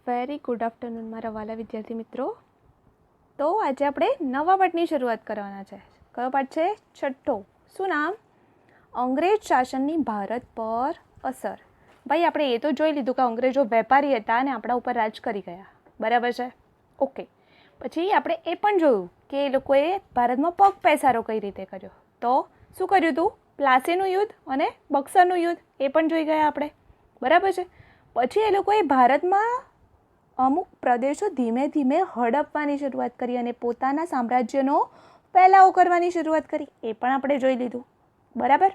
Very good afternoon મારા વાલા વિદ્યાર્થી મિત્રો. તો આજે આપણે નવા પાઠની શરૂઆત કરવાના છે. કયો પાઠ છે? છઠ્ઠો. શું નામ? અંગ્રેજ શાસનની ભારત પર અસર. ભાઈ આપણે એ તો જોઈ લીધું કે અંગ્રેજો વેપારી હતા અને આપણા ઉપર રાજ કરી ગયા, બરાબર છે? ઓકે. પછી આપણે એ પણ જોયું કે એ લોકોએ ભારતમાં પગ પેસારો કઈ રીતે કર્યો. તો શું કર્યું હતું? પ્લાસીનું યુદ્ધ અને બક્સરનું યુદ્ધ, એ પણ જોઈ ગયા આપણે, બરાબર છે? પછી એ લોકોએ ભારતમાં અમુક પ્રદેશો ધીમે ધીમે હડપવાની શરૂઆત કરી અને પોતાના સામ્રાજ્યનો ફેલાવો કરવાની શરૂઆત કરી, એ પણ આપણે જોઈ લીધું, બરાબર?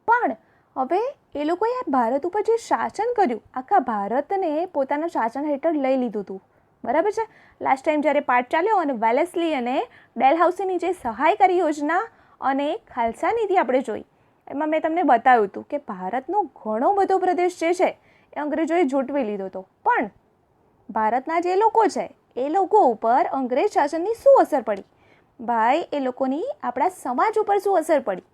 પણ હવે એ લોકોએ ભારત ઉપર જે શાસન કર્યું, આખા ભારતને પોતાના શાસન હેઠળ લઈ લીધું હતું, બરાબર છે? લાસ્ટ ટાઈમ જ્યારે પાઠ ચાલ્યો અને વેલેસ્લી અને ડેલહાઉસીની જે સહાયકારી યોજના અને ખાલસા નીતિ આપણે જોઈ, એમાં મેં તમને બતાવ્યું હતું કે ભારતનો ઘણો બધો પ્રદેશ જે છે એ અંગ્રેજોએ ઝૂંટવી લીધો હતો. પણ ભારતના જે લોકો છે એ લોકો ઉપર અંગ્રેજ શાસનની શું અસર પડી? ભાઈ એ લોકોની આપણા સમાજ ઉપર શું અસર પડી?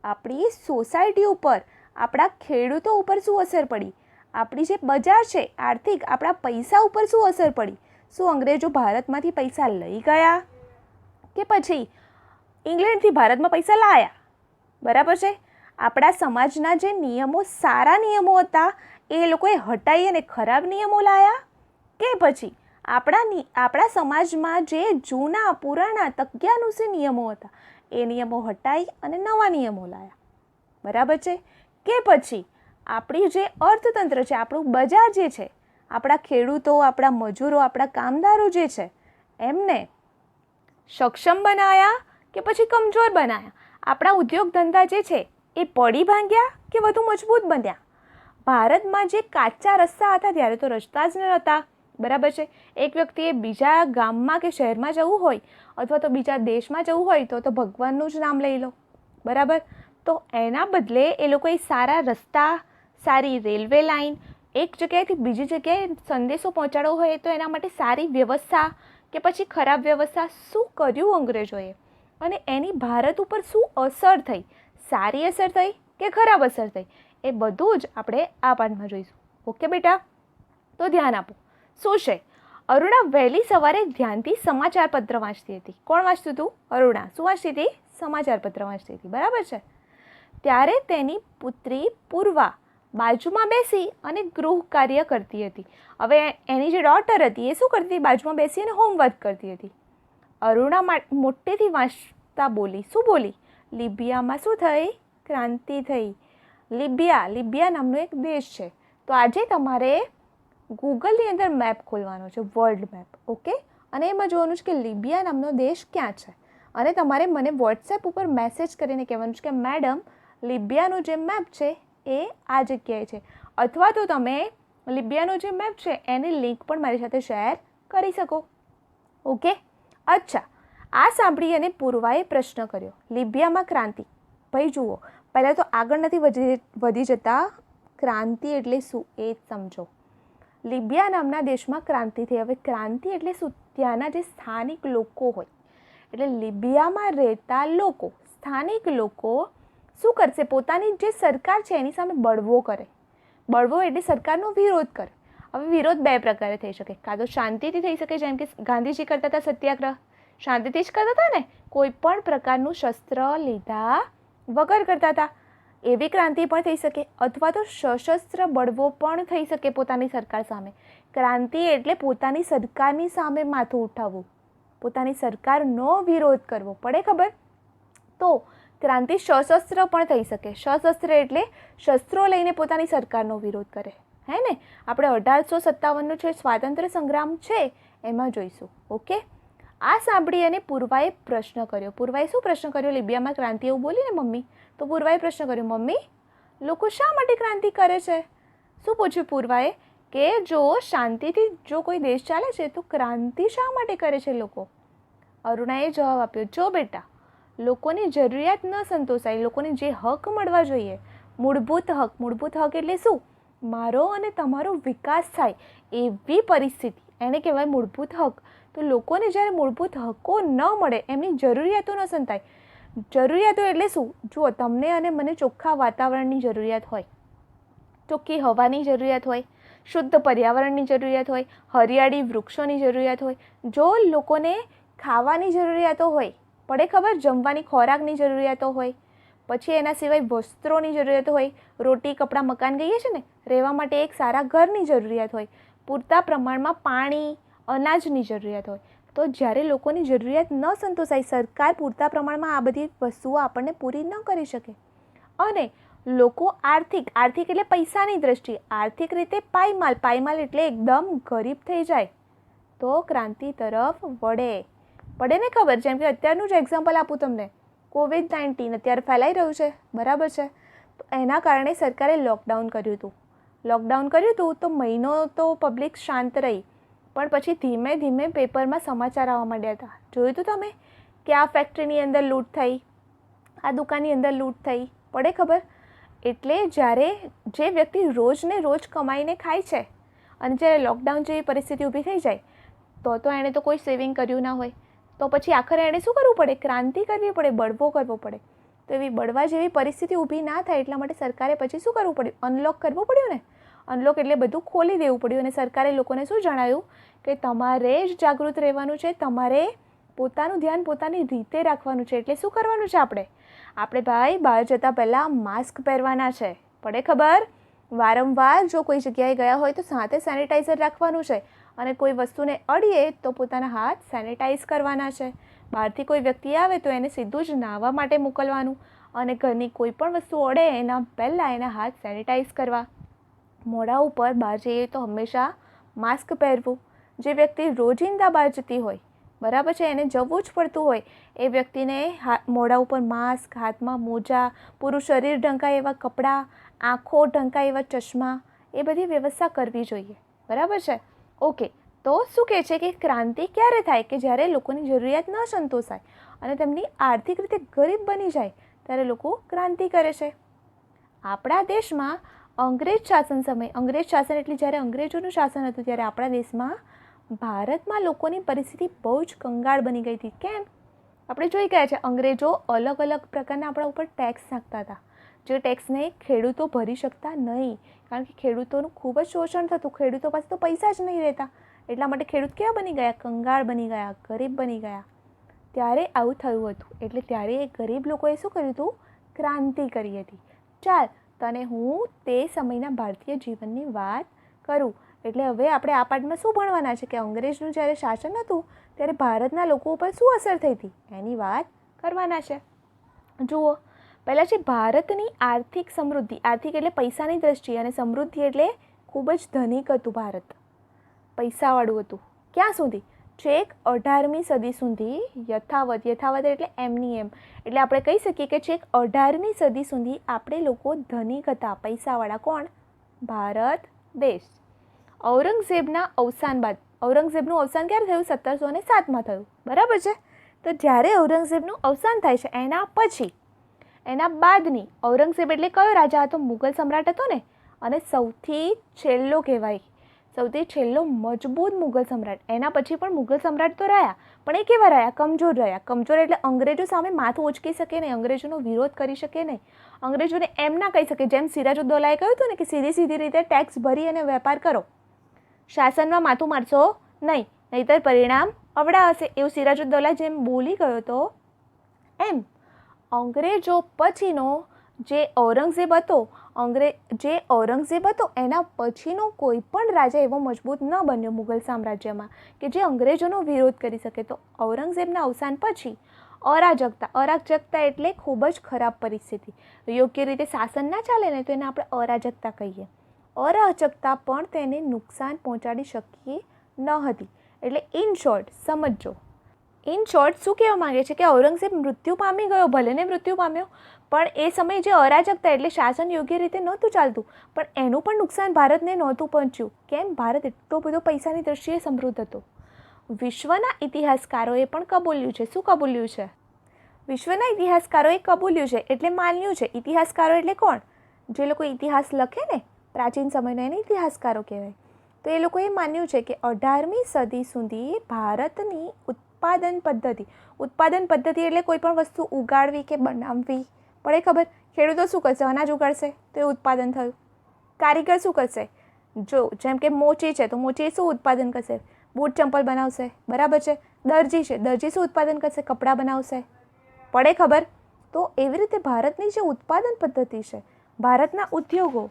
આપણી સોસાયટી ઉપર, આપણા ખેડૂતો ઉપર શું અસર પડી? આપણી જે બજાર છે આર્થિક, આપણા પૈસા ઉપર શું અસર પડી? શું અંગ્રેજો ભારતમાંથી પૈસા લઈ ગયા કે પછી ઇંગ્લેન્ડથી ભારતમાં પૈસા લાયા? બરાબર છે? આપણા સમાજના જે નિયમો સારા નિયમો હતા એ લોકોએ હટાવી અને ખરાબ નિયમો લાયા કે પછી આપણા સમાજમાં જે જૂના પુરાણા તજ્ઞાનુસી નિયમો હતા એ નિયમો હટાવી અને નવા નિયમો લાયા, બરાબર છે? કે પછી આપણી જે અર્થતંત્ર છે, આપણું બજાર જે છે, આપણા ખેડૂતો, આપણા મજૂરો, આપણા કામદારો જે છે એમને સક્ષમ બનાવ્યા કે પછી કમજોર બનાવ્યા? આપણા ઉદ્યોગ ધંધા જે છે એ પડી ભાંગ્યા કે વધુ મજબૂત બન્યા? ભારતમાં જે કાચા રસ્તા હતા ત્યારે તો રસ્તા જ ન હતા, બરાબર છે? એક વ્યક્તિએ બીજા ગામમાં કે શહેરમાં જવું હોય અથવા તો બીજા દેશમાં જવું હોય તો ભગવાનનું જ નામ લઈ લો, બરાબર? તો એના બદલે એ લોકોએ સારા રસ્તા, સારી રેલવે લાઇન, એક જગ્યાએથી બીજી જગ્યાએ સંદેશો પહોંચાડવો હોય તો એના માટે સારી વ્યવસ્થા કે પછી ખરાબ વ્યવસ્થા, શું કર્યું અંગ્રેજોએ? અને એની ભારત ઉપર શું અસર થઈ? સારી અસર થઈ કે ખરાબ અસર થઈ? એ બધું જ આપણે આ પાઠમાં જોઈશું. ઓકે બેટા? તો ધ્યાન આપો. શું છે? અરુણા વહેલી સવારે ધ્યાનથી સમાચાર પત્ર વાંચતી હતી. કોણ વાંચતું હતું? અરુણા. શું વાંચતી હતી? સમાચાર પત્ર વાંચતી હતી, બરાબર છે? ત્યારે તેની પુત્રી પૂર્વા બાજુમાં બેસી અને ગૃહ કાર્ય કરતી હતી. હવે એની જે ડોટર હતી એ શું કરતી હતી? બાજુમાં બેસી અને હોમવર્ક કરતી હતી. અરુણા મોટેથી વાંચતા બોલી. શું બોલી? લિબિયામાં શું થઈ? ક્રાંતિ થઈ. લિબિયા નામનો એક દેશ છે. તો આજે તમારે ગૂગલની અંદર મેપ ખોલવાનો છે, વર્લ્ડ મેપ, ઓકે? અને એમાં જોવાનું છે કે લિબિયા નામનો દેશ ક્યાં છે. અને તમારે મને વોટ્સએપ ઉપર મેસેજ કરીને કહેવાનું છે કે મેડમ લિબિયાનો જે મેપ છે એ આ જગ્યાએ છે. અથવા તો તમે લિબિયાનો જે મેપ છે એની લિંક પણ મારી સાથે શેર કરી શકો, ઓકે? અચ્છા, આ સાંભળી અને પૂર્વાએ પ્રશ્ન કર્યો, લિબિયામાં ક્રાંતિ. ભાઈ જુઓ, પહેલાં તો આગળ નથી વધી જતા, ક્રાંતિ એટલે શું એ સમજો. લિબિયા નામના દેશમાં ક્રાંતિ થઈ. હવે ક્રાંતિ એટલે શું? ત્યાંના જે સ્થાનિક લોકો હોય, એટલે લિબિયામાં રહેતા લોકો, સ્થાનિક લોકો શું કરશે? પોતાની જે સરકાર છે એની સામે બળવો કરે. બળવો એટલે સરકારનો વિરોધ કરે. હવે વિરોધ બે પ્રકારે થઈ શકે. કાં તો શાંતિથી થઈ શકે, જેમ કે ગાંધીજી કરતા હતા સત્યાગ્રહ, શાંતિથી જ કરતા હતા ને, કોઈ પણ પ્રકારનું શસ્ત્ર લીધા વગર કરતા હતા, એવી ક્રાંતિ પણ થઈ શકે. અથવા તો સશસ્ત્ર બળવો પણ થઈ શકે પોતાની સરકાર સામે. ક્રાંતિ એટલે પોતાની સરકારની સામે માથું ઉઠાવવું, પોતાની સરકારનો વિરોધ કરવો, પડે ખબર? તો ક્રાંતિ સશસ્ત્ર પણ થઈ શકે. સશસ્ત્ર એટલે શસ્ત્રો લઈને પોતાની સરકારનો વિરોધ કરે, હે ને? આપણે 1857નો જે સ્વાતંત્ર્ય સંગ્રામ છે એમાં જોઈશું, ઓકે? આ સાંભળી અને પૂર્વાએ પ્રશ્ન કર્યો. પૂર્વાએ શું પ્રશ્ન કર્યો? લિબિયામાં ક્રાંતિ એવું બોલી ને મમ્મી, તો પૂર્વાએ પ્રશ્ન કર્યો, મમ્મી લોકો શા માટે ક્રાંતિ કરે છે? શું પૂછ્યું પૂર્વાએ? કે જો શાંતિથી જો કોઈ દેશ ચાલે છે તો ક્રાંતિ શા માટે કરે છે લોકો? અરુણાએ જવાબ આપ્યો, જો બેટા, લોકોની જરૂરિયાત ન સંતોષાય, લોકોને જે હક મળવા જોઈએ, મૂળભૂત હક. મૂળભૂત હક એટલે શું? મારો અને તમારો વિકાસ થાય એવી પરિસ્થિતિ, એને કહેવાય મૂળભૂત હક. તો લોકોને જ્યારે મૂળભૂત હકો ન મળે, એમની જરૂરિયાતો ન સંતાય. જરૂરિયાતો એટલે શું? જુઓ, તમને અને મને ચોખ્ખા વાતાવરણની જરૂરિયાત હોય, ચોખ્ખી હવાની જરૂરિયાત હોય, શુદ્ધ પર્યાવરણની જરૂરિયાત હોય, હરિયાળી વૃક્ષોની જરૂરિયાત હોય, જો લોકોને ખાવાની જરૂરિયાતો હોય, પડે ખબર, જમવાની ખોરાકની જરૂરિયાતો હોય, પછી એના સિવાય વસ્ત્રોની જરૂરિયાતો હોય, રોટી કપડાં મકાન કહીએ છીએ ને, રહેવા માટે એક સારા ઘરની જરૂરિયાત હોય, પૂરતા પ્રમાણમાં પાણી અનાજની જરૂરિયાત હોય, તો જ્યારે લોકોની જરૂરિયાત ન સંતોષાય, સરકાર પૂરતા પ્રમાણમાં આ બધી વસ્તુઓ આપણને પૂરી ન કરી શકે અને લોકો આર્થિક એટલે પૈસાની દ્રષ્ટિએ આર્થિક રીતે પાયમાલ એટલે એકદમ ગરીબ થઈ જાય, તો ક્રાંતિ તરફ પડે ને ખબર. જેમ કે અત્યારનું જ એક્ઝામ્પલ આપું તમને, COVID-19 અત્યારે ફેલાઈ રહ્યું છે, બરાબર છે, તો એના કારણે સરકારે લોકડાઉન કર્યું હતું તો મહિનો તો પબ્લિક શાંત રહી, પણ પછી ધીમે ધીમે પેપરમાં સમાચાર આવવા માંડ્યા હતા. જોયું હતું તમે કે આ ફેક્ટરીની અંદર લૂંટ થઈ, આ દુકાનની અંદર લૂંટ થઈ, પડે ખબર. એટલે જ્યારે જે વ્યક્તિ રોજને રોજ કમાઈને ખાય છે અને જ્યારે લોકડાઉન જેવી પરિસ્થિતિ ઊભી થઈ જાય, તો એણે તો કોઈ સેવિંગ કર્યું ના હોય, તો પછી આખરે એણે શું કરવું પડે? ક્રાંતિ કરવી પડે, બળવો કરવો પડે. તો એવી બળવા જેવી પરિસ્થિતિ ઊભી ના થાય એટલા માટે સરકારે પછી શું કરવું પડ્યું? અનલોક કરવું પડ્યું ને. અનલોક એટલે બધું ખોલી દેવું પડ્યું અને સરકારે લોકોને શું જણાવ્યું કે તમારે જ જાગૃત રહેવાનું છે, તમારે પોતાનું ધ્યાન પોતાની રીતે રાખવાનું છે. એટલે શું કરવાનું છે? આપણે ભાઈ બહાર જતાં પહેલાં માસ્ક પહેરવાના છે, પડે ખબર. વારંવાર જો કોઈ જગ્યાએ ગયા હોય તો સાથે સેનિટાઈઝર રાખવાનું છે અને કોઈ વસ્તુને અડીએ તો પોતાના હાથ સેનિટાઈઝ કરવાના છે. બહારથી કોઈ વ્યક્તિ આવે તો એને સીધું જ નાહવા માટે મોકલવાનું અને ઘરની કોઈ પણ વસ્તુ અડે એના પહેલાં એના હાથ સેનિટાઈઝ કરવા. મોઢા ઉપર બહાર જઈએ તો હંમેશા માસ્ક પહેરવું. જે વ્યક્તિ રોજિંદા બહાર જતી હોય, બરાબર છે, એને જવું જ પડતું હોય, એ વ્યક્તિને મોઢા ઉપર માસ્ક, હાથમાં મોજા, પૂરું શરીર ઢંકાય એવા કપડાં, આંખો ઢંકાય એવા ચશ્મા, એ બધી વ્યવસ્થા કરવી જોઈએ, બરાબર છે. ઓકે, તો શું કહે છે કે ક્રાંતિ ક્યારે થાય? કે જ્યારે લોકોની જરૂરિયાત ન સંતોષાય અને તેમની આર્થિક રીતે ગરીબ બની જાય ત્યારે લોકો ક્રાંતિ કરે છે. આપણા દેશમાં અંગ્રેજ શાસન એટલે જ્યારે અંગ્રેજોનું શાસન હતું ત્યારે આપણા દેશમાં, ભારતમાં લોકોની પરિસ્થિતિ બહુ જ કંગાળ બની ગઈ હતી. કેમ? આપણે જોઈ ગયા છે, અંગ્રેજો અલગ અલગ પ્રકારના આપણા ઉપર ટેક્સ નાખતા હતા, જે ટેક્સને ખેડૂતો ભરી શકતા નહીં, કારણ કે ખેડૂતોનું ખૂબ જ શોષણ થતું. ખેડૂતો પાસે તો પૈસા જ નહીં રહેતા, એટલા માટે ખેડૂત કેવા બની ગયા? કંગાળ બની ગયા, ગરીબ બની ગયા. ત્યારે આવું થયું હતું. એટલે ત્યારે એ ગરીબ લોકોએ શું કર્યું હતું? ક્રાંતિ કરી હતી. ચાલ, તને હું તે સમયના ભારતીય જીવનની વાત કરું. એટલે હવે આપણે આ પાઠમાં શું ભણવાના છે કે અંગ્રેજનું જ્યારે શાસન હતું ત્યારે ભારતના લોકો ઉપર શું અસર થઈ હતી એની વાત કરવાના છે. જુઓ, પહેલાં છે ભારતની આર્થિક સમૃદ્ધિ. આર્થિક એટલે પૈસાની દ્રષ્ટિએ, અને સમૃદ્ધિ એટલે ખૂબ જ ધનિક હતું ભારત, પૈસાવાળું હતું. ક્યાં સુધી? છેક 18મી સદી સુધી યથાવત એટલે એમની એમ. એટલે આપણે કહી શકીએ કે છેક 18મી સદી સુધી આપણે લોકો ધનિક હતા, પૈસાવાળા. કોણ? ભારત દેશ. ઔરંગઝેબના અવસાન બાદ, ઔરંગઝેબનું અવસાન ક્યારે થયું? 1707માં થયું, બરાબર છે. તો જ્યારે ઔરંગઝેબનું અવસાન થાય છે એના પછી, એના બાદની, ઔરંગઝેબ એટલે કયો રાજા હતો? મુગલ સમ્રાટ હતો ને, અને સૌથી છેલ્લો કહેવાય, સૌથી છેલ્લો મજબૂત મુગલ સમ્રાટ. એના પછી પણ મુગલ સમ્રાટ તો રહ્યા, પણ એ કેવા રહ્યા? કમજોર રહ્યા. કમજોર એટલે અંગ્રેજો સામે માથું ઉંચકી શકે નહીં, અંગ્રેજોનો વિરોધ કરી શકે નહીં, અંગ્રેજોને એમ ના કહી શકે જેમ સિરાજુદ્દૌલાએ કહ્યું હતું ને કે સીધી રીતે ટેક્સ ભરી અને વેપાર કરો, શાસનમાં માથું મારશો નહીં, નહીંતર પરિણામ અવળા હશે. એવું સિરાજુદ્દૌલા જેમ બોલી ગયો હતો, એમ અંગ્રેજો પછીનો જે ઔરંગઝેબ હતો, એના પછીનો કોઈ પણ રાજા એવો મજબૂત ન બન્યો મુગલ સામ્રાજ્યમાં કે જે અંગ્રેજોનો વિરોધ કરી શકે. તો ઔરંગઝેબના અવસાન પછી અરાજકતા એટલે ખૂબ જ ખરાબ પરિસ્થિતિ, યોગ્ય રીતે શાસન ના ચાલે ને તો એને આપણે અરાજકતા કહીએ. અરાજકતા પણ તેને નુકસાન પહોંચાડી શકી ન હતી. એટલે ઇન શોર્ટ સમજો, ઇન શોર્ટ શું કહેવા માગે છે કે ઔરંગઝેબ મૃત્યુ પામી ગયો, ભલે ને મૃત્યુ પામ્યો, પણ એ સમયે જે અરાજકતા એટલે શાસન યોગ્ય રીતે નહોતું ચાલતું, પણ એનું પણ નુકસાન ભારતને નહોતું પહોંચ્યું. કેમ? ભારત એટલો બધો પૈસાની દ્રષ્ટિએ સમૃદ્ધ હતો. વિશ્વના ઇતિહાસકારોએ પણ કબૂલ્યું છે. શું કબૂલ્યું છે? વિશ્વના ઇતિહાસકારોએ કબૂલ્યું છે એટલે માન્યું છે. ઇતિહાસકારો એટલે કોણ? જે લોકો ઇતિહાસ લખે ને, પ્રાચીન સમયના, એને ઇતિહાસકારો કહેવાય. તો એ લોકોએ માન્યું છે કે 18મી સદી સુધી ભારતની ઉત્પાદન પદ્ધતિ એટલે કોઈ પણ વસ્તુ ઉગાડવી કે બનાવવી, પડે ખબર. ખેડૂતો શું કરશે? અનાજ ઉગાડશે તો એ ઉત્પાદન થયું. કારીગર શું કરશે? જો જેમ કે મોચી છે તો મોચી શું ઉત્પાદન કરશે? બૂટ ચંપલ બનાવશે, બરાબર છે. દરજી છે, દરજી શું ઉત્પાદન કરશે? કપડાં બનાવશે. પડે ખબર? તો એવી રીતે ભારતની જે ઉત્પાદન પદ્ધતિ છે, ભારતના ઉદ્યોગો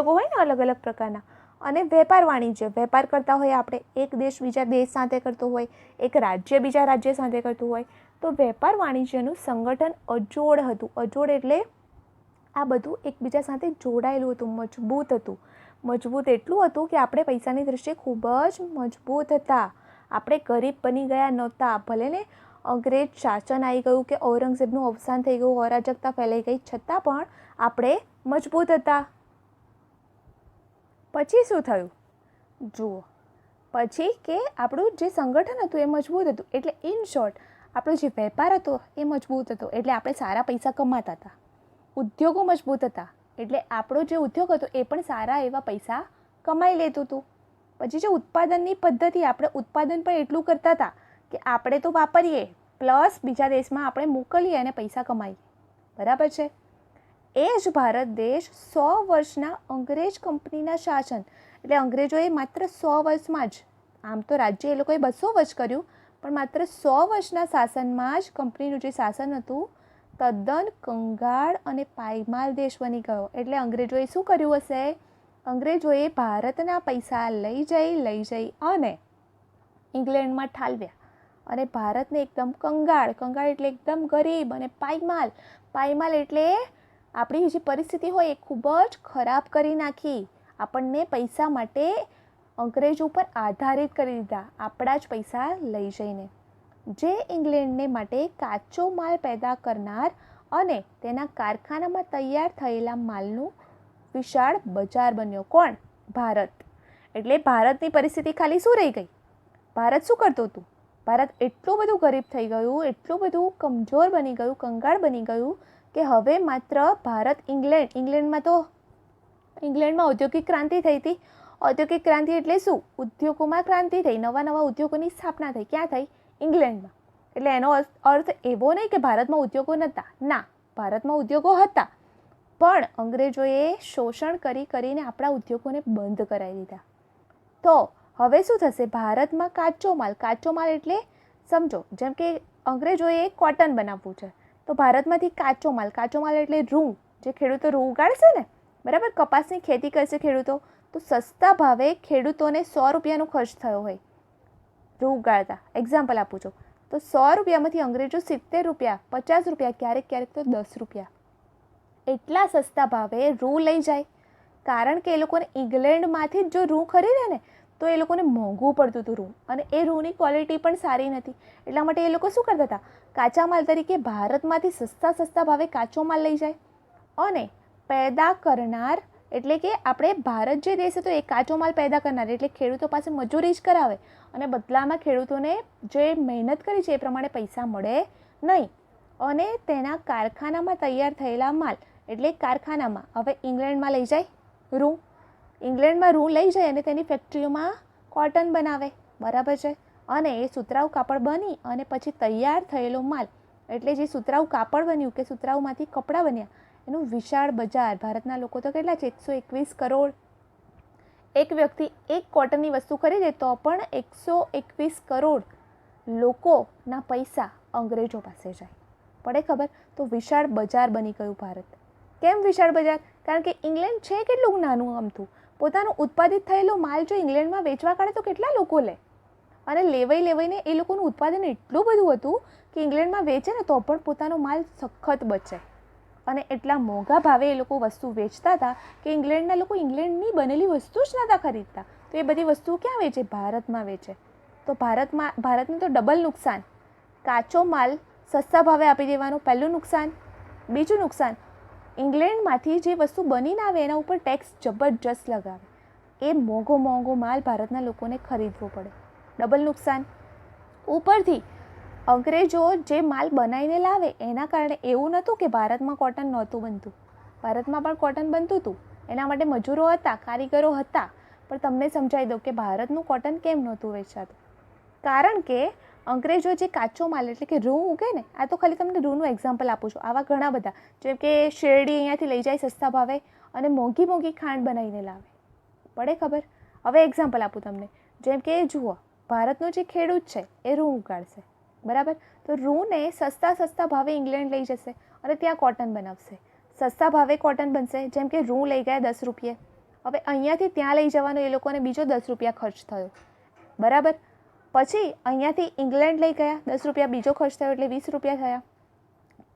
હોય ને અલગ અલગ પ્રકારના, અને વેપાર વાણિજ્ય, વેપાર કરતા હોય આપણે, એક દેશ બીજા દેશ સાથે કરતો હોય, એક રાજ્ય બીજા રાજ્ય સાથે કરતું હોય, તો વેપાર વાણિજ્યનું સંગઠન અજોડ હતું. અજોડ એટલે આ બધું એકબીજા સાથે જોડાયેલું હતું, મજબૂત હતું. મજબૂત એટલું હતું કે આપણે પૈસાની દૃષ્ટિએ ખૂબ જ મજબૂત હતા. આપણે ગરીબ બની ગયા નહોતા. ભલે ને અંગ્રેજ શાસન આવી ગયું કે ઔરંગઝેબનું અવસાન થઈ ગયું, અરાજકતા ફેલાઈ ગઈ, છતાં પણ આપણે મજબૂત હતા. પછી શું થયું જુઓ, પછી કે આપણું જે સંગઠન હતું એ મજબૂત હતું, એટલે ઇન શોર્ટ આપણો જે વેપાર હતો એ મજબૂત હતો, એટલે આપણે સારા પૈસા કમાતા હતા. ઉદ્યોગો મજબૂત હતા, એટલે આપણો જે ઉદ્યોગ હતો એ પણ સારા એવા પૈસા કમાઈ લેતું હતું. પછી જે ઉત્પાદનની પદ્ધતિ, આપણે ઉત્પાદન પણ એટલું કરતા હતા કે આપણે તો વાપરીએ પ્લસ બીજા દેશમાં આપણે મોકલીએ અને પૈસા કમાઈએ, બરાબર છે. એ જ ભારત દેશ 100 વર્ષના અંગ્રેજ કંપનીના શાસન, એટલે અંગ્રેજોએ માત્ર 100 વર્ષમાં જ, આમ તો રાજ્ય એ લોકોએ 200 વર્ષ કર્યું, પણ માત્ર 100 વર્ષના શાસનમાં જ કંપનીનું જે શાસન હતું તદ્દન કંગાળ અને પાયમાલ દેશ બની ગયો. એટલે અંગ્રેજોએ શું કર્યું હશે? અંગ્રેજોએ ભારતના પૈસા લઈ જઈ અને ઇંગ્લેન્ડમાં ઠાલવ્યા, અને ભારતને એકદમ કંગાળ એટલે એકદમ ગરીબ, અને પાયમાલ એટલે આપણી જે પરિસ્થિતિ હોય એ ખૂબ જ ખરાબ કરી નાખી. આપણને પૈસા માટે અંગ્રેજો ઉપર આધારિત કરી દીધા, આપણા જ પૈસા લઈ જઈને. જે ઇંગ્લેન્ડને માટે કાચો માલ પેદા કરનાર અને તેના કારખાનામાં તૈયાર થયેલા માલનું વિશાળ બજાર બન્યો. કોણ? ભારત. એટલે ભારતની પરિસ્થિતિ ખાલી શું રહી ગઈ? ભારત શું કરતું હતું? ભારત એટલું બધું ગરીબ થઈ ગયું, એટલું બધું કમજોર બની ગયું, કંગાળ બની ગયું કે હવે માત્ર ભારત ઇંગ્લેન્ડમાં ઔદ્યોગિક ક્રાંતિ થઈ હતી. ઔદ્યોગિક ક્રાંતિ એટલે શું? ઉદ્યોગોમાં ક્રાંતિ થઈ, નવા નવા ઉદ્યોગોની સ્થાપના થઈ. ક્યાં થઈ? ઇંગ્લેન્ડમાં. એટલે એનો અર્થ એવો નહીં કે ભારતમાં ઉદ્યોગો નહોતા. ના, ભારતમાં ઉદ્યોગો હતા, પણ અંગ્રેજોએ શોષણ કરીને આપણા ઉદ્યોગોને બંધ કરાવી દીધા. તો હવે શું થશે? ભારતમાં કાચો માલ એટલે સમજો, જેમ કે અંગ્રેજોએ કોટન બનાવવું છે, તો ભારતમાંથી કાચો માલ એટલે રૂ, જે ખેડૂતો રૂ ઉગાડશે ને, બરાબર, કપાસની ખેતી કરશે ખેડૂતો, તો સસ્તા ભાવે ખેડૂતોને 100 રૂપિયાનો ખર્ચ થયો હોય રૂ ઉગાડતા, એક્ઝામ્પલ આપું છું, તો 100 રૂપિયામાંથી અંગ્રેજો 70 રૂપિયા, 50 રૂપિયા, ક્યારેક તો 10 રૂપિયા એટલા સસ્તા ભાવે રૂ લઈ જાય. કારણ કે એ લોકોને ઇંગ્લેન્ડમાંથી જ જો રૂ ખરીદે ને તો એ લોકોને મોંઘું પડતું હતું રૂ, અને એ રૂની ક્વોલિટી પણ સારી નથી. એટલા માટે એ લોકો શું કરતા હતા? કાચા માલ તરીકે ભારતમાંથી સસ્તા ભાવે કાચો માલ લઈ જાય, અને પેદા કરનાર, એટલે કે આપણે ભારત જે દેશ હતો એ કાચો માલ પેદા કરનાર, એટલે ખેડૂતો પાસે મજૂરી જ કરાવે, અને બદલામાં ખેડૂતોને જે મહેનત કરી છે એ પ્રમાણે પૈસા મળે નહીં. અને તેના કારખાનામાં તૈયાર થયેલા માલ, એટલે કારખાનામાં હવે ઇંગ્લેન્ડમાં લઈ જાય રૂ, ઇંગ્લેન્ડમાં રૂ લઈ જાય અને તેની ફેક્ટરીઓમાં કોટન બનાવે, બરાબર છે. અને એ સુતરાઉ કાપડ બની અને પછી તૈયાર થયેલો માલ, એટલે જે સુતરાઉ કાપડ બન્યું કે સુતરાઉમાંથી કપડાં બન્યા, એનું વિશાળ બજાર. ભારતના લોકો તો કેટલા છે? 121 કરોડ. એક વ્યક્તિ એક કોટનની વસ્તુ ખરીદે તો પણ 121 કરોડ લોકોના પૈસા અંગ્રેજો પાસે જાય. પડે ખબર? તો વિશાળ બજાર બની ગયું ભારત. કેમ વિશાળ બજાર? કારણ કે ઇંગ્લેન્ડ છે કેટલું નાનું અમથું, પોતાનું ઉત્પાદિત થયેલો માલ જો ઇંગ્લેન્ડમાં વેચવા કાઢે તો કેટલા લોકો લે, અને લેવાઈને એ લોકોનું ઉત્પાદન એટલું બધું હતું કે ઇંગ્લેન્ડમાં વેચે ને તો પણ પોતાનો માલ સખત બચે, અને એટલા મોંઘા ભાવે એ લોકો વસ્તુ વેચતા હતા કે ઇંગ્લેન્ડના લોકો ઇંગ્લેન્ડની બનેલી વસ્તુ જ નહોતા ખરીદતા, તો એ બધી વસ્તુઓ ક્યાં વેચે? ભારતમાં વેચે. તો ભારતને તો ડબલ નુકસાન. કાચો માલ સસ્તા ભાવે આપી દેવાનું પહેલું નુકસાન. બીજું નુકસાન, ઇંગ્લેન્ડમાંથી જે વસ્તુ બનીને આવે એના ઉપર ટેક્સ જબરજસ્ત લગાવે, એ મોંઘો માલ ભારતના લોકોને ખરીદવો પડે, ડબલ નુકસાન. ઉપરથી અંગ્રેજો જે માલ બનાવીને લાવે એના કારણે એવું નહોતું કે ભારતમાં કોટન નહોતું બનતું, ભારતમાં પણ કોટન બનતું હતું, એના માટે મજૂરો હતા, કારીગરો હતા. પણ તમને સમજાવી દઉં કે ભારતનું કોટન કેમ નહોતું વેચાતું. કારણ કે અંગ્રેજો જે કાચો માલ, એટલે કે રૂ ઉગે ને, આ તો ખાલી તમને રૂનું એક્ઝામ્પલ આપું છું, આવા ઘણા બધા, જેમ કે શેરડી અહીંયાથી લઈ જાય સસ્તા ભાવે અને મોંઘી ખાંડ બનાવીને લાવે, પડે ખબર? હવે એક્ઝામ્પલ આપું તમને. જેમ કે જુઓ, ભારતનો જે ખેડૂત છે એ રૂ ઉગાડશે, બરાબર? તો રૂને સસ્તા ભાવે ઇંગ્લેન્ડ લઈ જશે અને ત્યાં કોટન બનાવશે. સસ્તા ભાવે કોટન બનશે. જેમ કે રૂ લઈ ગયા 10 રૂપિયે, હવે અહીંયાથી ત્યાં લઈ જવાનો એ લોકોને બીજો 10 રૂપિયા ખર્ચ થયો, બરાબર? પછી અહીંયાથી ઇંગ્લેન્ડ લઈ ગયા, 10 રૂપિયા બીજો ખર્ચ થયો, એટલે 20 રૂપિયા થયા.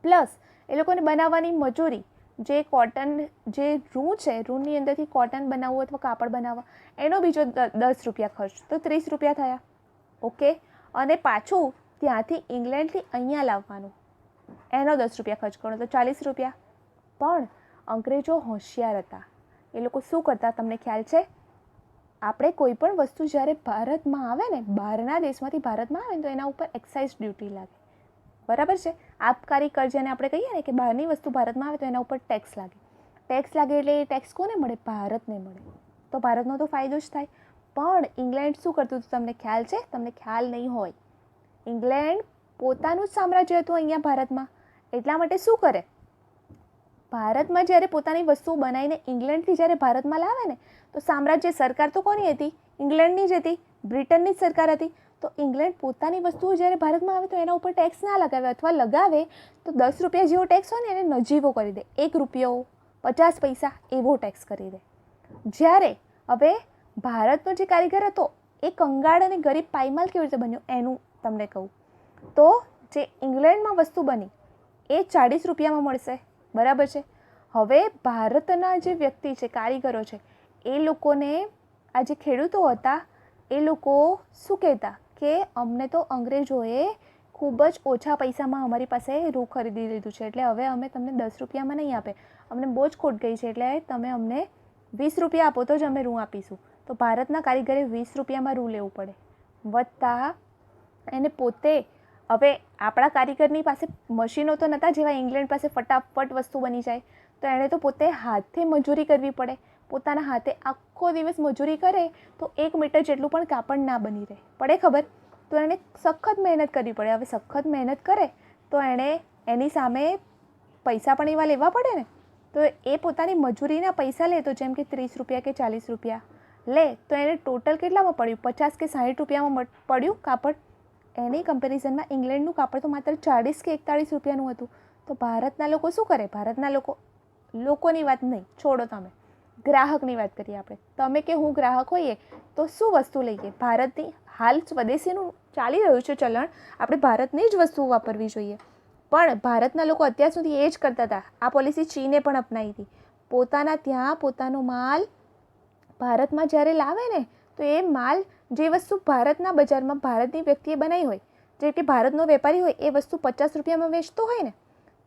પ્લસ એ લોકોને બનાવવાની મજૂરી, જે કોટન, જે રૂ છે, રૂની અંદરથી કોટન બનાવવું અથવા કાપડ બનાવવા, એનો બીજો 10 રૂપિયા ખર્ચ, તો 30 રૂપિયા થયા. ઓકે. અને પાછું ત્યાંથી ઇંગ્લેન્ડથી અહીંયા લાવવાનું, એનો 10 રૂપિયા ખર્ચ કરો તો 40 રૂપિયા. પણ અંગ્રેજો હોશિયાર હતા. એ લોકો શું કરતા તમને ખ્યાલ છે? આપણે કોઈ પણ વસ્તુ જ્યારે ભારતમાં આવે ને, બહારના દેશમાંથી ભારતમાં આવે ને, તો એના ઉપર એક્સાઇઝ ડ્યુટી લાગે, બરાબર છે? આબકારી કર જેને આપણે કહીએ ને, કે બહારની વસ્તુ ભારતમાં આવે તો એના ઉપર ટેક્સ લાગે. ટેક્સ લાગે એટલે એ ટેક્સ કોને મળે? ભારતને મળે. તો ભારતનો તો ફાયદો જ થાય. પણ ઇંગ્લેન્ડ શું કરતું હતું તમને ખ્યાલ છે? તમને ખ્યાલ નહીં હોય. ઇંગ્લેન્ડ પોતાનું જ સામ્રાજ્ય હતું અહીંયા ભારતમાં, એટલા માટે શું કરે? ભારતમાં જ્યારે પોતાની વસ્તુઓ બનાવીને ઇંગ્લેન્ડથી જ્યારે ભારતમાં લાવે ને, તો સામ્રાજ્ય સરકાર તો કોની હતી? ઇંગ્લેન્ડની જ હતી, બ્રિટનની જ સરકાર હતી. તો ઇંગ્લેન્ડ પોતાની વસ્તુઓ જ્યારે ભારતમાં આવે તો એના ઉપર ટેક્સ ના લગાવે, અથવા લગાવે તો 10 રૂપિયા જેવો ટેક્સ હોય ને એને નજીવો કરી દે. 1 રૂપિયો 50 પૈસા એવો ટેક્સ કરી દે. જ્યારે હવે ભારતનો જે કારીગર હતો એ કંગાળ અને ગરીબ પાયમાલ કેવી રીતે બન્યો એનું તમને કહું તો, જે ઇંગ્લેન્ડમાં વસ્તુ બની એ 40 રૂપિયામાં મળશે, બરાબર છે? હવે ભારતના જે વ્યક્તિ છે, કારીગરો છે, એ લોકોને આ જે ખેડૂતો હતા એ લોકો શું કહેતા કે અમને તો અંગ્રેજોએ ખૂબ જ ઓછા પૈસામાં અમારી પાસે રૂ ખરીદી લીધું છે, એટલે હવે અમે તમને 10 રૂપિયામાં નહીં આપે, અમને બહુ જ ખોટ ગઈ છે, એટલે તમે અમને 20 રૂપિયા આપો તો જ અમે રૂ આપીશું. તો ભારતના કારીગરે 20 રૂપિયામાં રૂ લેવું પડે. વત્તા એને પોતે, હવે આપણા કારીગરની પાસે મશીનો તો નહોતા જેવા ઇંગ્લેન્ડ પાસે ફટાફટ વસ્તુ બની જાય, તો એણે તો પોતે હાથે મજૂરી કરવી પડે. પોતાના હાથે આખો દિવસ મજૂરી કરે તો 1 મીટર જેટલું પણ કાપડ ના બની રહે, પડે ખબર? તો એણે સખત મહેનત કરવી પડે. હવે સખત મહેનત કરે તો એણે એની સામે પૈસા પણ એવા લેવા પડે ને, તો એ પોતાની મજૂરીના પૈસા લે, તો જેમ કે 30 રૂપિયા કે 40 રૂપિયા લે, તો એને ટોટલ કેટલામાં પડ્યું? 50 કે 60 રૂપિયામાં પડ્યું કાપડ. એની કમ્પેરિઝનમાં ઇંગ્લેન્ડનું કાપડ તો માત્ર 40 કે 41 રૂપિયાનું હતું. તો ભારતના લોકો શું કરે? ભારતના લોકોની વાત નહીં, છોડો, તમે ગ્રાહકની વાત કરીએ આપણે. તમે કે હું ગ્રાહક હોઈએ તો શું વસ્તુ લઈએ? ભારતની હાલ સ્વદેશીનું ચાલી રહ્યું છે ચલણ, આપણે ભારતની જ વસ્તુઓ વાપરવી જોઈએ. પણ ભારતના લોકો અત્યાર સુધી એ જ કરતા હતા. આ પોલિસી ચીને પણ અપનાવી હતી. પોતાના ત્યાં પોતાનો માલ ભારતમાં જ્યારે લાવે ને, તો એ માલ, જે વસ્તુ ભારતના બજારમાં ભારતની વ્યક્તિએ બનાવી હોય, જે કે ભારતનો વેપારી હોય, એ વસ્તુ 50 રૂપિયામાં વેચતો હોય ને,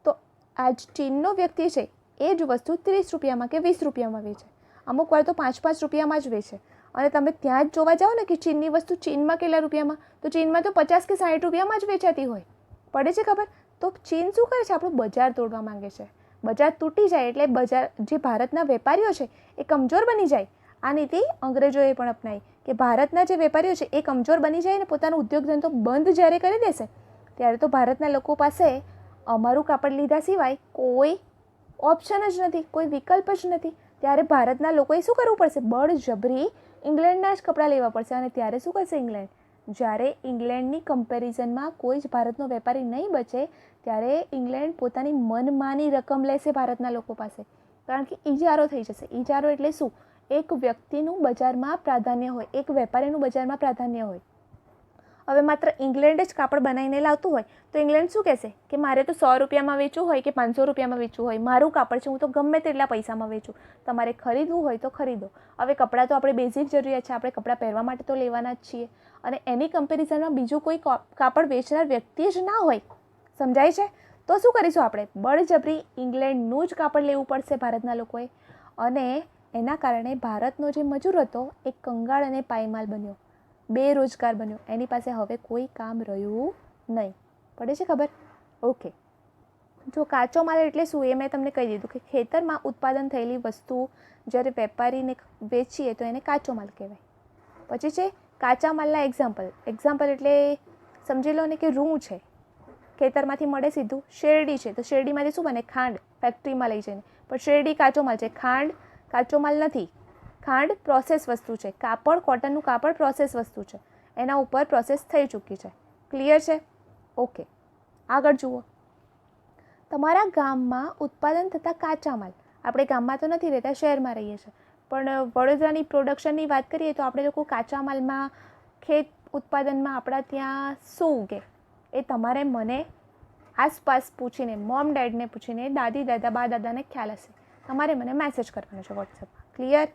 તો આ ચીનનો વ્યક્તિ છે એ જ વસ્તુ 30 રૂપિયામાં કે 20 રૂપિયામાં વેચે. અમુક વાર તો 5-5 રૂપિયામાં જ વેચે. અને તમે ત્યાં જ જોવા જાઓ ને કે ચીનની વસ્તુ ચીનમાં કેટલા રૂપિયામાં, તો ચીનમાં તો 50 કે 60 રૂપિયામાં જ વેચાતી હોય, પડે છે ખબર? તો ચીન શું કરે છે? આપણું બજાર તોડવા માંગે છે. બજાર તૂટી જાય એટલે બજાર, જે ભારતના વેપારીઓ છે એ કમજોર બની જાય. આ નીતિ અંગ્રેજોએ પણ અપનાવી કે ભારતના જે વેપારીઓ છે એ કમજોર બની જાય ને પોતાનો ઉદ્યોગ ધંધો બંધ જ્યારે કરી દેશે, ત્યારે તો ભારતના લોકો પાસે અમારું કાપડ લીધા સિવાય કોઈ ઓપ્શન જ નથી, કોઈ વિકલ્પ જ નથી. ત્યારે ભારતના લોકોએ શું કરવું પડશે? બળજબરી ઇંગ્લેન્ડના જ કપડાં લેવા પડશે. અને ત્યારે શું કરશે ઇંગ્લેન્ડ? જ્યારે ઇંગ્લેન્ડની કમ્પેરિઝનમાં કોઈ જ ભારતનો વેપારી નહીં બચે, ત્યારે ઇંગ્લેન્ડ પોતાની મનમાની રકમ લેશે ભારતના લોકો પાસે, કારણ કે ઇજારો થઈ જશે. ઇજારો એટલે શું? એક વ્યક્તિનું બજારમાં પ્રાધાન્ય હોય, એક વેપારીનું બજારમાં પ્રાધાન્ય હોય. હવે માત્ર ઇંગ્લેન્ડ જ કાપડ બનાવીને લાવતું હોય તો ઇંગ્લેન્ડ શું કહેશે કે મારે તો 100 રૂપિયામાં વેચવું હોય કે 500 રૂપિયામાં વેચવું હોય, મારું કાપડ છે, હું તો ગમે તેટલા પૈસામાં વેચું, તમારે ખરીદવું હોય તો ખરીદો. હવે કપડાં તો આપણે બેઝિક જરૂરિયાત છે, આપણે કપડાં પહેરવા માટે તો લેવાના જ છીએ, અને એની કમ્પેરિઝનમાં બીજું કોઈ કાપડ વેચનાર વ્યક્તિ જ ના હોય, સમજાય છે? તો શું કરીશું આપણે? બળજબરી ઇંગ્લેન્ડનું જ કાપડ લેવું પડશે ભારતના લોકોએ. અને એના કારણે ભારતનો જે મજૂર હતો એ કંગાળ અને પાયમાલ બન્યો, બેરોજગાર બન્યો. એની પાસે હવે કોઈ કામ રહ્યું નહીં, પડે છે ખબર? ઓકે. જો કાચો માલ એટલે શું એ મેં તમને કહી દીધું કે ખેતરમાં ઉત્પાદન થયેલી વસ્તુ જ્યારે વેપારીને વેચીએ તો એને કાચો માલ કહેવાય. પછી છે કાચા માલના એક્ઝામ્પલ એટલે સમજી લો ને કે રૂ છે, ખેતરમાંથી મળે સીધું. શેરડી છે તો શેરડીમાંથી શું બને? ખાંડ, ફેક્ટરીમાં લઈ જઈને. પણ શેરડી કાચો માલ છે, ખાંડ કાચો માલ નથી. ખાંડ પ્રોસેસ વસ્તુ છે, કાપડ કોટનનું કાપડ પ્રોસેસ વસ્તુ છે, એના ઉપર પ્રોસેસ થઈ ચૂકી છે. ક્લિયર છે? ઓકે, આગળ જુઓ. તમારા ગામમાં ઉત્પાદન થતા કાચા માલ, આપણે ગામમાં તો નથી રહેતા, શહેરમાં રહીએ છીએ, પણ વડોદરાની પ્રોડક્શનની વાત કરીએ તો આપણે લોકો કાચા માલમાં ખેત ઉત્પાદનમાં આપણા ત્યાં શું ઉગે એ તમારે મને આસપાસ પૂછીને, મોમ ડેડને પૂછીને, દાદી દાદા બા દાદાને ખ્યાલ હશે, તમારે મને મેસેજ કરવાનો છે વોટ્સએપમાં. ક્લિયર?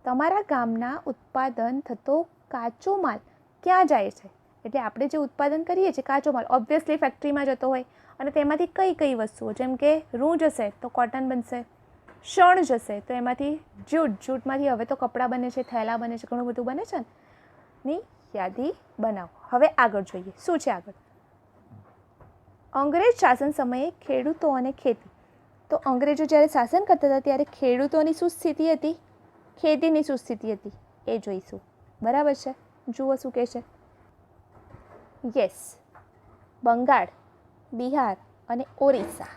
તમારા ગામના ઉત્પાદન થતો કાચો માલ ક્યાં જાય છે? એટલે આપણે જે ઉત્પાદન કરીએ છીએ કાચો માલ ઓબ્વિયસલી ફેક્ટરીમાં જતો હોય, અને તેમાંથી કઈ કઈ વસ્તુઓ, જેમ કે રૂ જશે તો કોટન બનશે, શણ જશે તો એમાંથી જૂટમાંથી હવે તો કપડાં બને છે, થેલા બને છે, ઘણું બધું બને છે ને, ની યાદી બનાવો. હવે આગળ જોઈએ શું છે આગળ. અંગ્રેજ શાસન સમયે ખેડૂતો અને ખેતી. તો અંગ્રેજો જ્યારે શાસન કરતા હતા ત્યારે ખેડૂતોની શું સ્થિતિ હતી, ખેતીની શું સ્થિતિ હતી એ જોઈશું. બરાબર છે? જુઓ શું કહે છે. યસ, બંગાળ, બિહાર અને ઓરિસ્સા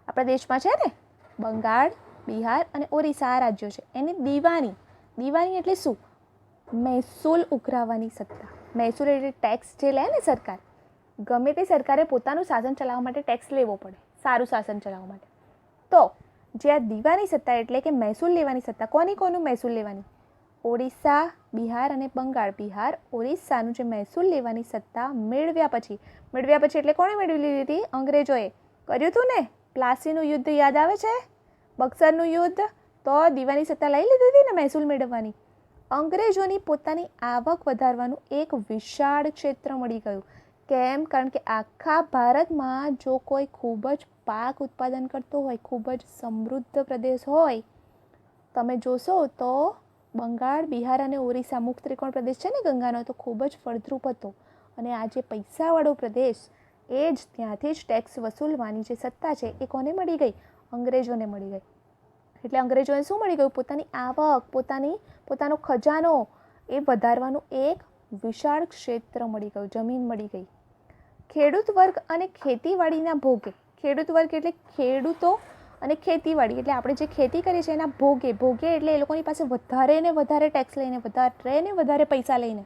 આપણા દેશમાં છે ને. બંગાળ, બિહાર અને ઓરિસ્સા આ રાજ્યો છે. એની દીવાની, દીવાની એટલે શું? મહેસૂલ ઉઘરાવવાની સત્તા. મહેસૂલ એટલે ટેક્સ જે લે ને સરકાર. ગમે તે સરકારે પોતાનું શાસન ચલાવવા માટે ટેક્સ લેવો પડે, સારું શાસન ચલાવવા માટે. તો જે આ દીવાની સત્તા એટલે કે મહેસૂલ લેવાની સત્તા, કોનું મહેસૂલ લેવાની? ઓડિશા, બિહાર અને બંગાળ. બિહાર, ઓરિસ્સાનું જે મહેસૂલ લેવાની સત્તા મેળવ્યા પછી એટલે કોણે મેળવી લીધી હતી? અંગ્રેજોએ. કર્યું હતું ને પ્લાસીનું યુદ્ધ, યાદ આવે છે? બક્સરનું યુદ્ધ. તો દીવાની સત્તા લઈ લીધી હતી ને મહેસૂલ મેળવવાની. અંગ્રેજોની પોતાની આવક વધારવાનું એક વિશાળ ક્ષેત્ર મળી ગયું. કેમ? કારણ કે આખા ભારતમાં જો કોઈ ખૂબ જ પાક ઉત્પાદન કરતો હોય, ખૂબ જ સમૃદ્ધ પ્રદેશ હોય, તમે જોશો તો બંગાળ, બિહાર અને ઓરિસ્સા મુક્ત ત્રિકોણ પ્રદેશ છે ને ગંગાનો, તો ખૂબ જ ફળદ્રુપ હતો. અને આ જે પૈસાવાળો પ્રદેશ, એ જ ત્યાંથી જ ટેક્સ વસૂલવાની જે સત્તા છે એ કોને મળી ગઈ? અંગ્રેજોને મળી ગઈ. એટલે અંગ્રેજોને શું મળી ગયું? પોતાની આવક, પોતાનો ખજાનો એ વધારવાનું એક વિશાળ ક્ષેત્ર મળી ગયું, જમીન મળી ગઈ. ખેડૂત વર્ગ અને ખેતીવાડીના ભોગે. ખેડૂત વર્ગ એટલે ખેડૂતો અને ખેતીવાડી એટલે આપણે જે ખેતી કરીએ છીએ એના ભોગે. ભોગે એટલે એ લોકોની પાસે વધારે ને વધારે ટેક્સ લઈને, વધારે ને વધારે પૈસા લઈને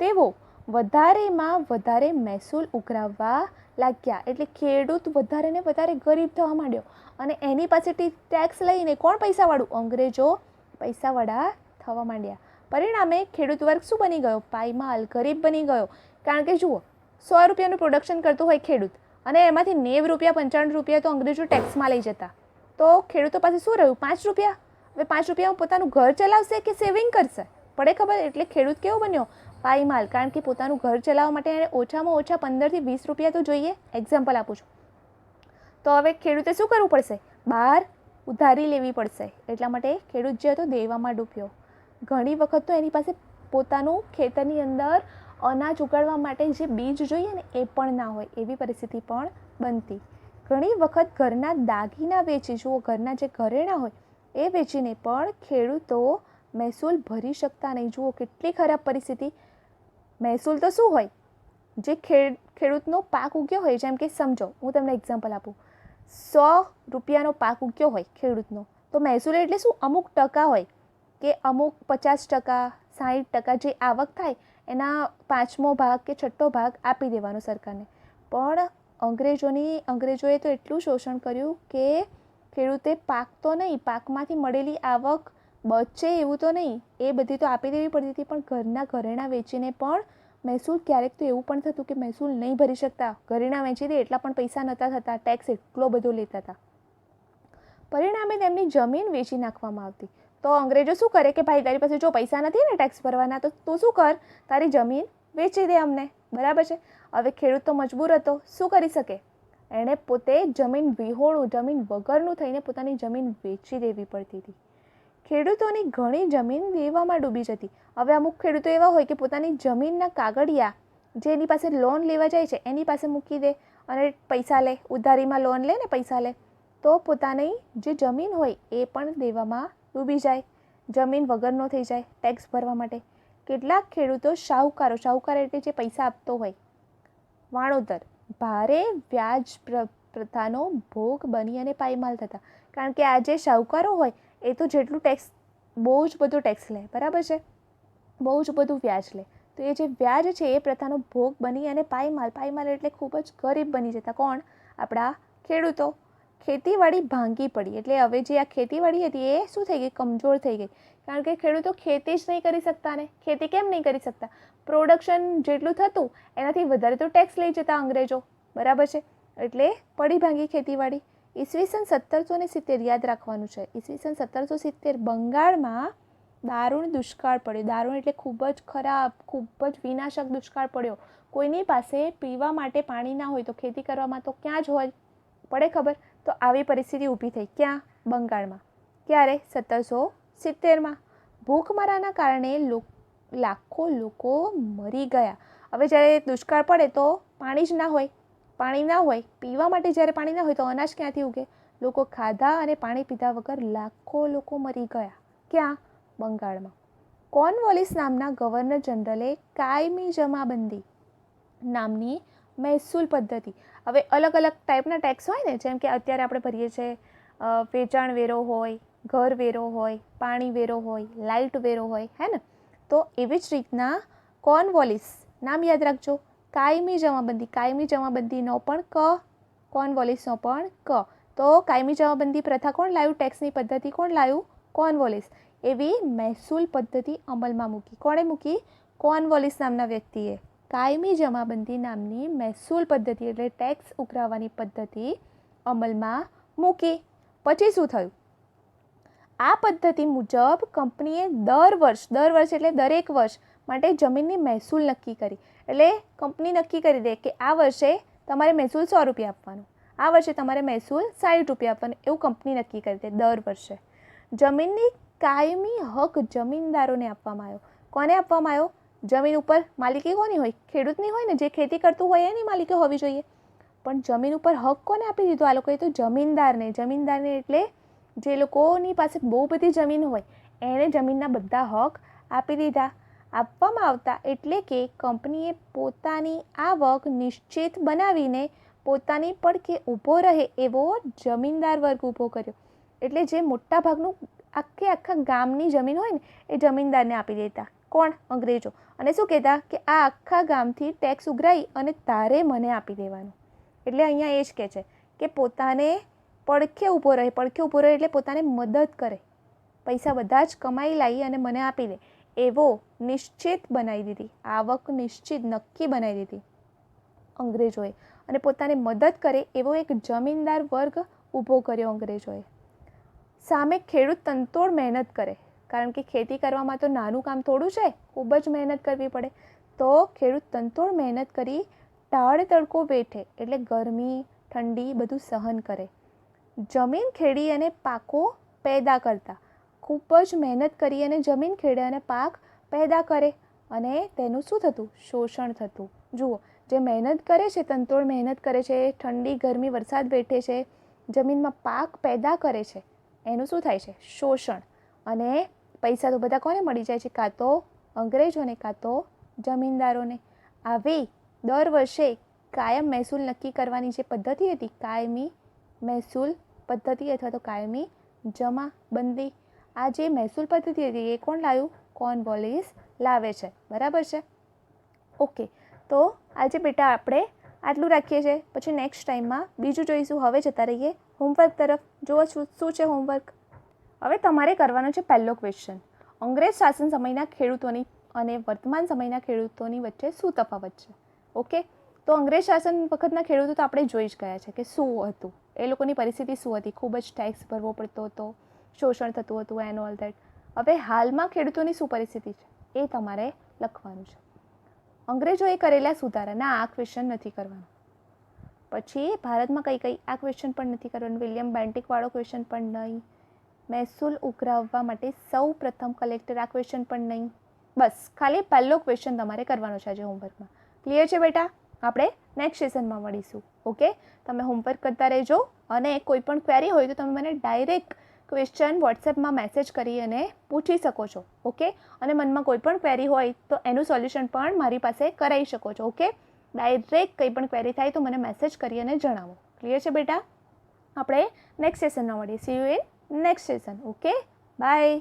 તેઓ વધારેમાં વધારે મહેસૂલ ઉઘરાવવા લાગ્યા. એટલે ખેડૂત વધારે ને વધારે ગરીબ થવા માંડ્યો, અને એની પાસેથી ટેક્સ લઈને કોણ પૈસાવાળું? અંગ્રેજો પૈસાવાળા થવા માંડ્યા. પરિણામે ખેડૂત વર્ગ શું બની ગયો? પાયમાલ, ગરીબ બની ગયો. કારણ કે જુઓ, 100 રૂપિયાનું પ્રોડક્શન કરતું હોય ખેડૂત, અને એમાંથી 90 રૂપિયા, 95 રૂપિયા તો અંગ્રેજો ટેક્સમાં લઈ જતા. તો ખેડૂતો પાસે શું રહ્યું? 5 રૂપિયા. હવે 5 રૂપિયામાં પોતાનું ઘર ચલાવશે કે સેવિંગ કરશે? પડે ખબર? એટલે ખેડૂત કેવો બન્યો? પાયમાલ. કારણ કે પોતાનું ઘર ચલાવવા માટે એને ઓછામાં ઓછા 15 થી 20 રૂપિયા તો જોઈએ. એક્ઝામ્પલ આપું છું. તો હવે ખેડૂતે શું કરવું પડશે? બહાર ઉધારી લેવી પડશે. એટલા માટે ખેડૂત જે હતો દેવામાં ડૂબ્યો. ઘણી વખત તો એની પાસે પોતાનું ખેતરની અંદર અનાજ ઉગાડવા માટે જે બીજ જોઈએ ને એ પણ ના હોય, એવી પરિસ્થિતિ પણ બનતી. ઘણી વખત ઘરના દાગીના વેચી, જુઓ, ઘરના જે ઘરેણાં હોય એ વેચીને પણ ખેડૂતો મહેસૂલ ભરી શકતા નહીં. જુઓ કેટલી ખરાબ પરિસ્થિતિ. મહેસૂલ તો શું હોય? જે ખેડૂતનો પાક ઉગ્યો હોય, જેમ કે સમજો, હું તમને એક્ઝામ્પલ આપું. 100 રૂપિયાનો પાક ઉગ્યો હોય ખેડૂતનો, તો મહેસૂલ એટલે શું? અમુક ટકા હોય, કે અમુક 50%, 60% જે આવક થાય એના 5મો ભાગ કે 6ઠ્ઠો ભાગ આપી દેવાનો સરકારને. પણ અંગ્રેજોએ તો એટલું શોષણ કર્યું કે ખેડૂતે પાક તો નહીં, પાકમાંથી મળેલી આવક બચે એવું તો નહીં, એ બધી તો આપી દેવી પડતી હતી. પણ ઘરના ઘરેણાં વેચીને પણ મહેસૂલ, ક્યારેક તો એવું પણ થતું કે મહેસૂલ નહીં ભરી શકતા, ઘરેણાં વેચી દે એટલા પણ પૈસા નહોતા થતા, ટેક્સ એટલો બધો લેતા હતા. પરિણામે તેમની જમીન વેચી નાખવામાં આવતી. તો અંગ્રેજો શું કરે કે ભાઈ તારી પાસે જો પૈસા નથી ને ટેક્સ ભરવાના, તો તું શું કર, તારી જમીન વેચી દે અમને. બરાબર છે? હવે ખેડૂત તો મજબૂર હતો, શું કરી શકે? એણે પોતે જમીન વિહોણું, જમીન વગરનું થઈને પોતાની જમીન વેચી દેવી પડતી હતી. ખેડૂતોની ઘણી જમીન દેવામાં ડૂબી જતી. હવે અમુક ખેડૂતો એવા હોય કે પોતાની જમીનના કાગળિયા જે એની પાસે લોન લેવા જાય છે એની પાસે મૂકી દે અને પૈસા લે, ઉધારીમાં લોન લે ને પૈસા લે, તો પોતાની જે જમીન હોય એ પણ દેવામાં ડૂબી જાય, જમીન વગરનો થઈ જાય ટેક્સ ભરવા માટે. કેટલાક ખેડૂતો શાહુકાર એટલે જે પૈસા આપતો હોય, વાણોદર, ભારે વ્યાજ પ્રથાનો ભોગ બની અને પાયમાલ થતા. કારણ કે આ જે શાહુકારો હોય એ તો જેટલું ટેક્સ બહુ જ બધો ટેક્સ લે, બરાબર છે, બહુ જ બધું વ્યાજ લે. તો એ જે વ્યાજ છે એ પ્રથાનો ભોગ બની અને પાયમાલ એટલે ખૂબ જ ગરીબ બની જતા કોણ? આપણા ખેડૂતો. ખેતીવાડી ભાંગી પડી, એટલે હવે જે આ ખેતીવાડી હતી એ શું થઈ ગઈ? કમજોર થઈ ગઈ. કારણ કે ખેડૂતો ખેતી જ નહીં કરી શકતા ને. ખેતી કેમ નહીં કરી શકતા? પ્રોડક્શન જેટલું થતું એનાથી વધારે તો ટેક્સ લઈ જતા અંગ્રેજો, બરાબર છે. એટલે પડી ભાંગી ખેતીવાડી. ઈસવીસન 1770 યાદ રાખવાનું છે. ઈસવીસન 1770 બંગાળમાં દારૂણ દુષ્કાળ પડ્યો. દારૂણ એટલે ખૂબ જ ખરાબ, ખૂબ જ વિનાશક દુષ્કાળ પડ્યો. કોઈની પાસે પીવા માટે પાણી ના હોય તો ખેતી કરવામાં તો ક્યાં જ હોય? પડે ખબર? તો આવી પરિસ્થિતિ ઊભી થઈ. ક્યાં? બંગાળમાં. ક્યારે? 1770માં. ભૂખમરાના કારણે લાખો લોકો મરી ગયા. હવે જ્યારે દુષ્કાળ પડે તો પાણી જ ના હોય. પાણી ના હોય, પીવા માટે જ્યારે પાણી ના હોય તો અનાજ ક્યાંથી ઉગે? લોકો ખાધા અને પાણી પીધા વગર લાખો લોકો મરી ગયા. ક્યાં? બંગાળમાં. કોર્નવોલિસ નામના ગવર્નર જનરલે કાયમી જમાબંધી નામની મહેસૂલ પદ્ધતિ. હવે અલગ અલગ ટાઈપના ટેક્સ હોય ને, જેમ કે અત્યારે આપણે ભરીએ છીએ વેચાણ વેરો હોય, ઘર વેરો હોય, પાણી વેરો હોય, લાઇટ વેરો હોય, હે ને. તો એવી જ રીતના કોર્નવોલિસ નામ યાદ રાખજો. કાયમી જમાબંધી, કાયમી જમાબંધીનો પણ ક, કોર્નવોલિસનો પણ ક. તો કાયમી જમાબંધી પ્રથા કોણ લાવ્યું? ટેક્સની પદ્ધતિ કોણ લાવ્યું? કોર્નવોલિસ. એવી મહેસૂલ પદ્ધતિ અમલમાં મૂકી. કોણે મૂકી? કોર્નવોલિસ નામના વ્યક્તિએ કાયમી જમાબંધી નામની મહેસૂલ પદ્ધતિ એટલે ટેક્સ ઉઘરાવવાની પદ્ધતિ અમલમાં મૂકી. પછી શું થયું? આ પદ્ધતિ મુજબ કંપનીએ દર વર્ષ એટલે દરેક વર્ષ માટે જમીનની મહેસૂલ નક્કી કરી. એટલે કંપની નક્કી કરી દે કે આ વર્ષે તમારે મહેસૂલ 100 રૂપિયા આપવાનું, આ વર્ષે તમારે મહેસૂલ 60 રૂપિયા આપવાનું, એવું કંપની નક્કી કરી દે દર વર્ષે. જમીનની કાયમી હક જમીનદારોને આપવામાં આવ્યો. કોને આપવામાં આવ્યો? જમીન ઉપર માલિકી કોની હોય? ખેડૂતની હોય ને, જે ખેતી કરતું હોય એની માલિકી હોવી જોઈએ. પણ જમીન ઉપર હક કોને આપી દીધો આ લોકોએ? તો જમીનદારને. જમીનદારને એટલે જે લોકોની પાસે બહુ બધી જમીન હોય એને જમીનના બધા હક આપી દીધા. આપવામાં આવતા એટલે કે કંપનીએ પોતાની આવક નિશ્ચિત બનાવીને પોતાની પડખે ઊભો રહે એવો જમીનદાર વર્ગ ઊભો કર્યો. એટલે જે મોટા ભાગનું આખા ગામની જમીન હોય ને એ જમીનદારને આપી દેતા. કોણ? અંગ્રેજો. અને શું કહેતા કે આ આખા ગામથી ટેક્સ ઉઘરાઈ અને તારે મને આપી દેવાનું. એટલે અહીંયા એ જ કહે છે કે પોતાને પડખે ઊભો રહે. પડખે ઊભો રહે એટલે પોતાને મદદ કરે. પૈસા બધા જ કમાઈ લાવી અને મને આપી દે એવો નિશ્ચિત બનાવી દીધી. આવક નિશ્ચિત નક્કી બનાવી દીધી અંગ્રેજોએ. અને પોતાને મદદ કરે એવો એક જમીનદાર વર્ગ ઊભો કર્યો અંગ્રેજોએ. સામે ખેડૂત તનતોડ મહેનત કરે. કારણ કે ખેતી કરવામાં તો નાનું કામ થોડું છે, ખૂબ જ મહેનત કરવી પડે. તો ખેડૂત તનતોડ મહેનત કરી ટાળ તડકો વેઠે એટલે ગરમી ઠંડી બધું સહન કરે. જમીન ખેડી અને પાકો પેદા કરતા. ખૂબ જ મહેનત કરી અને જમીન ખેડે અને પાક પેદા કરે અને તેનું શું થતું? શોષણ થતું. જુઓ, જે મહેનત કરે છે, તનતોડ મહેનત કરે છે, ઠંડી ગરમી વરસાદ વેઠે છે, જમીનમાં પાક પેદા કરે છે, એનું શું થાય છે? શોષણ. અને પૈસા તો બધા કોને મળી જાય છે? કાં તો અંગ્રેજોને કાં તો જમીનદારોને. આવી દર વર્ષે કાયમ મહેસૂલ નક્કી કરવાની જે પદ્ધતિ હતી, કાયમી મહેસૂલ પદ્ધતિ અથવા તો કાયમી જમાબંધી, આ જે મહેસૂલ પદ્ધતિ હતી એ કોણ લાવ્યું? કોર્નવોલિસ લાવે છે, બરાબર છે. ઓકે, તો આજે બેટા આપણે આટલું રાખીએ છીએ. પછી નેક્સ્ટ ટાઈમમાં બીજું જોઈશું. હવે જતા રહીએ હોમવર્ક તરફ. જુઓ શું છે હોમવર્ક. હવે તમારે કરવાનો છે પહેલો ક્વેશ્ચન. અંગ્રેજ શાસન સમયના ખેડૂતોની અને વર્તમાન સમયના ખેડૂતોની વચ્ચે શું તફાવત છે? ઓકે, તો અંગ્રેજ શાસન વખતના ખેડૂતો તો આપણે જોઈ જ ગયા છે કે શું હતું, એ લોકોની પરિસ્થિતિ શું હતી. ખૂબ જ ટેક્સ ભરવો પડતો હતો, શોષણ થતું હતું એન્ડ ઓલ ધેટ. હવે હાલમાં ખેડૂતોની શું પરિસ્થિતિ છે એ તમારે લખવાનું છે. અંગ્રેજોએ કરેલા સુધારાના આ ક્વેશ્ચન નથી કરવાનું. પછી ભારતમાં કઈ આ ક્વેશ્ચન પણ નથી કરવાનું. વિલિયમ બેન્ટિકવાળો ક્વેશ્ચન પણ નહીં. મહેસૂલ ઉઘરાવવા માટે સૌ પ્રથમ કલેક્ટર આ ક્વેશ્ચન પણ નહીં. બસ ખાલી પહેલો ક્વેશ્ચન તમારે કરવાનો છે આજે હોમવર્કમાં. ક્લિયર છે બેટા? આપણે નેક્સ્ટ સેશનમાં મળીશું. ઓકે, તમે હોમવર્ક કરતા રહેજો અને કોઈ પણ ક્વેરી હોય તો તમે મને ડાયરેક્ટ ક્વેશ્ચન વોટ્સએપમાં મેસેજ કરી અને પૂછી શકો છો. ઓકે, અને મનમાં કોઈ પણ ક્વેરી હોય તો એનું સોલ્યુશન પણ મારી પાસે કરાવી શકો છો. ઓકે, ડાયરેક્ટ કંઈ પણ ક્વેરી થાય તો મને મેસેજ કરી અને જણાવો. ક્લિયર છે બેટા? આપણે નેક્સ્ટ સેશનમાં મળીએ. See you in next session. Okay, by.